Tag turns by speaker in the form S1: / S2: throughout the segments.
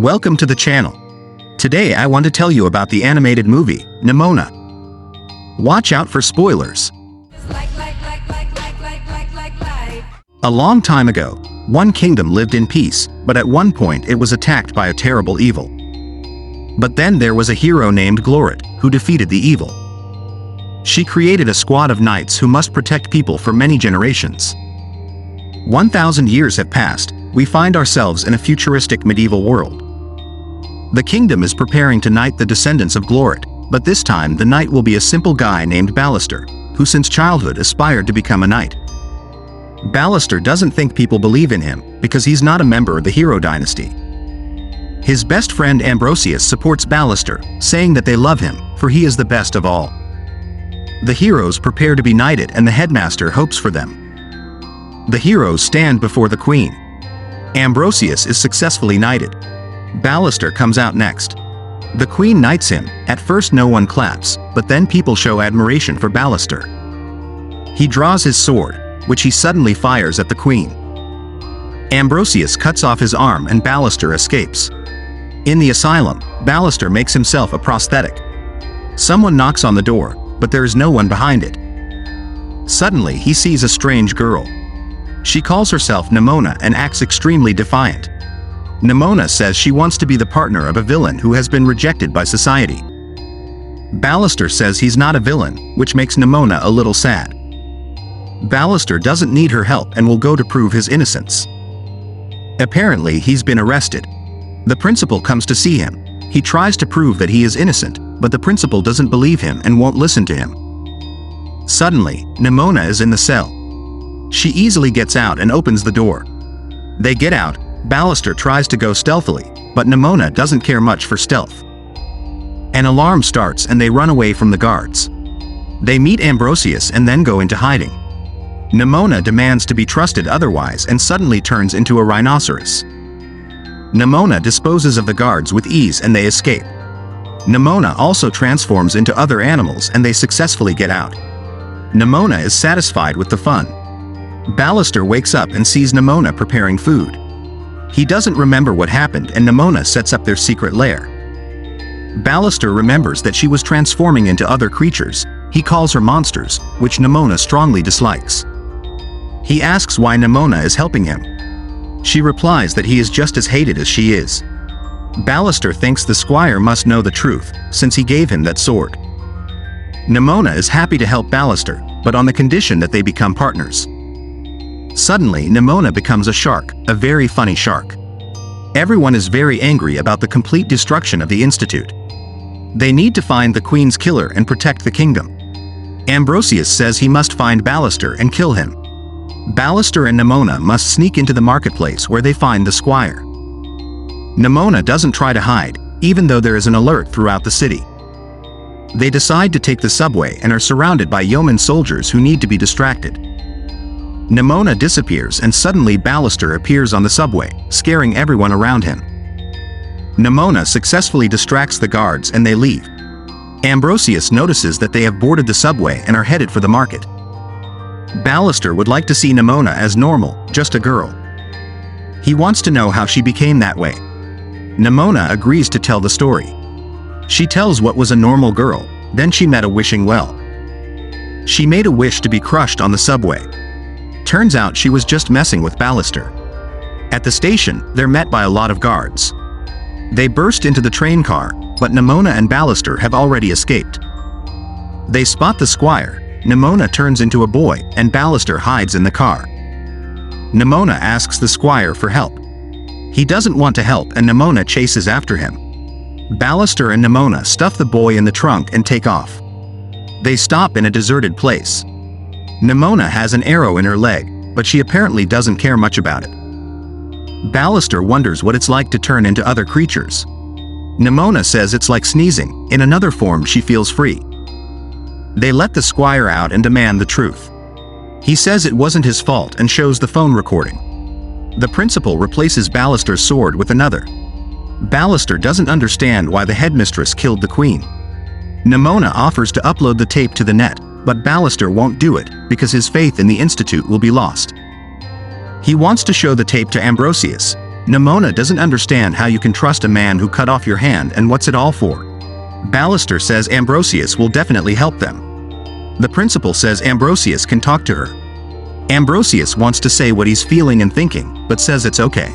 S1: Welcome to the channel. Today I want to tell you about the animated movie, Nimona. Watch out for spoilers. A long time ago, one kingdom lived in peace, but at one point it was attacked by a terrible evil. But then there was a hero named Glorit, who defeated the evil. She created a squad of knights who must protect people for many generations. 1,000 years have passed, we find ourselves in a futuristic medieval world. The kingdom is preparing to knight the descendants of Glorit, but this time the knight will be a simple guy named Ballister, who since childhood aspired to become a knight. Ballister doesn't think people believe in him, because he's not a member of the hero dynasty. His best friend Ambrosius supports Ballister, saying that they love him, for he is the best of all. The heroes prepare to be knighted and the headmaster hopes for them. The heroes stand before the queen. Ambrosius is successfully knighted. Ballister comes out next. The queen knights him. At first no one claps, but then people show admiration for Ballister. He draws his sword, which he suddenly fires at the queen. Ambrosius cuts off his arm and Ballister escapes. In the asylum, Ballister makes himself a prosthetic. Someone knocks on the door, but there is no one behind it. Suddenly he sees a strange girl. She calls herself Nimona and acts extremely defiant. Nimona says she wants to be the partner of a villain who has been rejected by society. Ballister says he's not a villain, which makes Nimona a little sad. Ballister doesn't need her help and will go to prove his innocence. Apparently he's been arrested. The principal comes to see him. He tries to prove that he is innocent, but the principal doesn't believe him and won't listen to him. Suddenly, Nimona is in the cell. She easily gets out and opens the door. They get out. Ballister tries to go stealthily, but Nimona doesn't care much for stealth. An alarm starts and they run away from the guards. They meet Ambrosius and then go into hiding. Nimona demands to be trusted otherwise and suddenly turns into a rhinoceros. Nimona disposes of the guards with ease and they escape. Nimona also transforms into other animals and they successfully get out. Nimona is satisfied with the fun. Ballister wakes up and sees Nimona preparing food. He doesn't remember what happened and Nimona sets up their secret lair. Ballister remembers that she was transforming into other creatures. He calls her monsters, which Nimona strongly dislikes. He asks why Nimona is helping him. She replies that he is just as hated as she is. Ballister thinks the squire must know the truth, since he gave him that sword. Nimona is happy to help Ballister, but on the condition that they become partners. Suddenly Nimona becomes a shark, a very funny shark. Everyone is very angry about the complete destruction of the institute. They need to find the queen's killer and protect the kingdom. Ambrosius says he must find Ballister and kill him. Ballister and Nimona must sneak into the marketplace where they find the squire. Nimona doesn't try to hide, even though there is an alert throughout the city. They decide to take the subway and are surrounded by yeoman soldiers who need to be distracted. Nimona disappears and suddenly Ballister appears on the subway, scaring everyone around him. Nimona successfully distracts the guards and they leave. Ambrosius notices that they have boarded the subway and are headed for the market. Ballister would like to see Nimona as normal, just a girl. He wants to know how she became that way. Nimona agrees to tell the story. She tells what was a normal girl, then she met a wishing well. She made a wish to be crushed on the subway. Turns out she was just messing with Ballister. At the station, they're met by a lot of guards. They burst into the train car, but Nimona and Ballister have already escaped. They spot the squire. Nimona turns into a boy, and Ballister hides in the car. Nimona asks the squire for help. He doesn't want to help and Nimona chases after him. Ballister and Nimona stuff the boy in the trunk and take off. They stop in a deserted place. Nimona has an arrow in her leg, but she apparently doesn't care much about it. Ballister wonders what it's like to turn into other creatures. Nimona says it's like sneezing. In another form she feels free. They let the squire out and demand the truth. He says it wasn't his fault and shows the phone recording. The principal replaces Ballister's sword with another. Ballister doesn't understand why the headmistress killed the queen. Nimona offers to upload the tape to the net, but Ballister won't do it, because his faith in the institute will be lost. He wants to show the tape to Ambrosius. Nimona doesn't understand how you can trust a man who cut off your hand and what's it all for. Ballister says Ambrosius will definitely help them. The principal says Ambrosius can talk to her. Ambrosius wants to say what he's feeling and thinking, but says it's okay.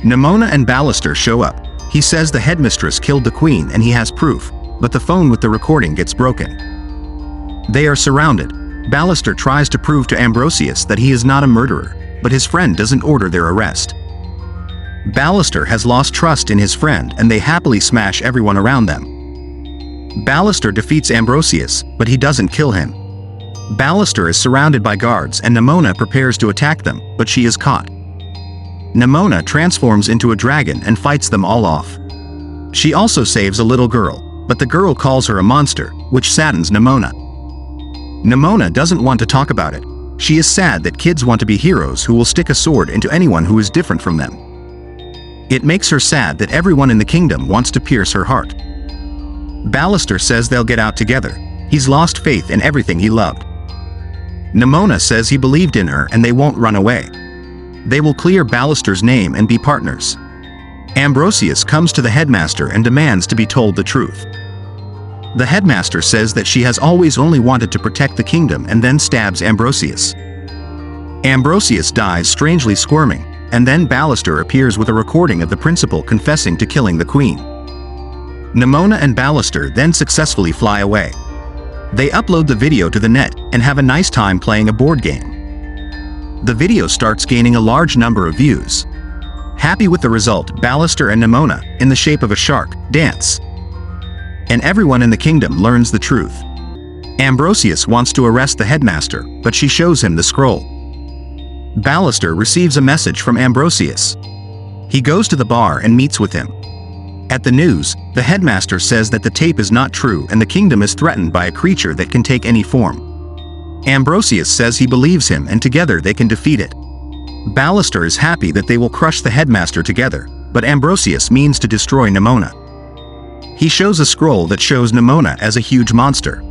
S1: Nimona and Ballister show up. He says the headmistress killed the queen and he has proof, but the phone with the recording gets broken. They are surrounded. Ballister tries to prove to Ambrosius that he is not a murderer, but his friend doesn't order their arrest. Ballister has lost trust in his friend and they happily smash everyone around them. Ballister defeats Ambrosius, but he doesn't kill him. Ballister is surrounded by guards and Nimona prepares to attack them, but she is caught. Nimona transforms into a dragon and fights them all off. She also saves a little girl, but the girl calls her a monster, which saddens Nimona. Nimona doesn't want to talk about it. She is sad that kids want to be heroes who will stick a sword into anyone who is different from them. It makes her sad that everyone in the kingdom wants to pierce her heart. Ballister says they'll get out together. He's lost faith in everything he loved. Nimona says he believed in her and they won't run away. They will clear Ballister's name and be partners. Ambrosius comes to the headmaster and demands to be told the truth. The headmaster says that she has always only wanted to protect the kingdom and then stabs Ambrosius. Ambrosius dies strangely squirming, and then Ballister appears with a recording of the principal confessing to killing the queen. Nimona and Ballister then successfully fly away. They upload the video to the net and have a nice time playing a board game. The video starts gaining a large number of views. Happy with the result, Ballister and Nimona, in the shape of a shark, dance. And everyone in the kingdom learns the truth. Ambrosius wants to arrest the headmaster, but she shows him the scroll. Ballister receives a message from Ambrosius. He goes to the bar and meets with him. At the news, the headmaster says that the tape is not true and the kingdom is threatened by a creature that can take any form. Ambrosius says he believes him and together they can defeat it. Ballister is happy that they will crush the headmaster together, but Ambrosius means to destroy Nimona. He shows a scroll that shows Nimona as a huge monster.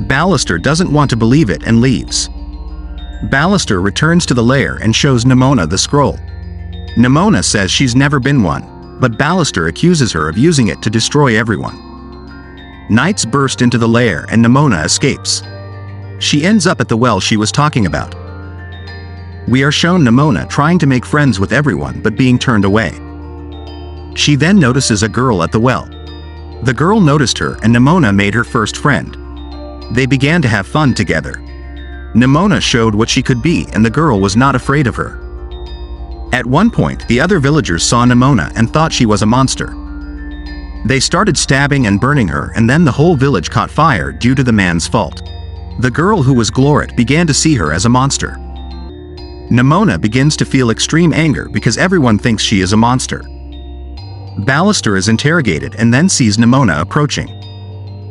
S1: Ballister doesn't want to believe it and leaves. Ballister returns to the lair and shows Nimona the scroll. Nimona says she's never been one, but Ballister accuses her of using it to destroy everyone. Knights burst into the lair and Nimona escapes. She ends up at the well she was talking about. We are shown Nimona trying to make friends with everyone but being turned away. She then notices a girl at the well. The girl noticed her and Nimona made her first friend. They began to have fun together. Nimona showed what she could be and the girl was not afraid of her. At one point, the other villagers saw Nimona and thought she was a monster. They started stabbing and burning her and then the whole village caught fire due to the man's fault. The girl who was Glorit began to see her as a monster. Nimona begins to feel extreme anger because everyone thinks she is a monster. Ballister is interrogated and then sees Nimona approaching.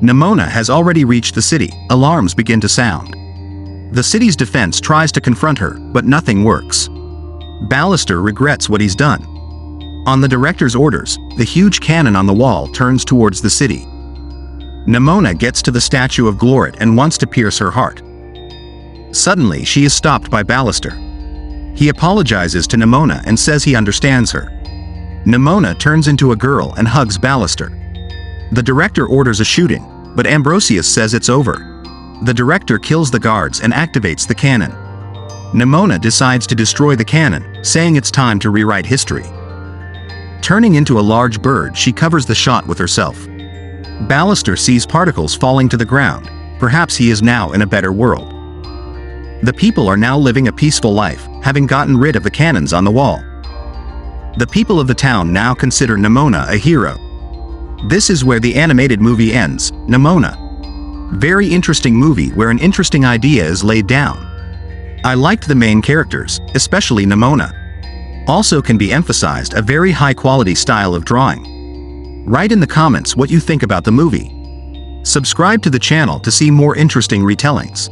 S1: Nimona has already reached the city. Alarms begin to sound. The city's defense tries to confront her, but nothing works. Ballister regrets what he's done. On the director's orders, the huge cannon on the wall turns towards the city. Nimona gets to the statue of Glorit and wants to pierce her heart. Suddenly, she is stopped by Ballister. He apologizes to Nimona and says he understands her. Nimona turns into a girl and hugs Ballister. The director orders a shooting, but Ambrosius says it's over. The director kills the guards and activates the cannon. Nimona decides to destroy the cannon, saying it's time to rewrite history. Turning into a large bird, she covers the shot with herself. Ballister sees particles falling to the ground. Perhaps he is now in a better world. The people are now living a peaceful life, having gotten rid of the cannons on the wall. The people of the town now consider Nimona a hero. This is where the animated movie ends. Nimona. Very interesting movie where an interesting idea is laid down. I liked the main characters, especially Nimona. Also can be emphasized a very high quality style of drawing. Write in the comments what you think about the movie. Subscribe to the channel to see more interesting retellings.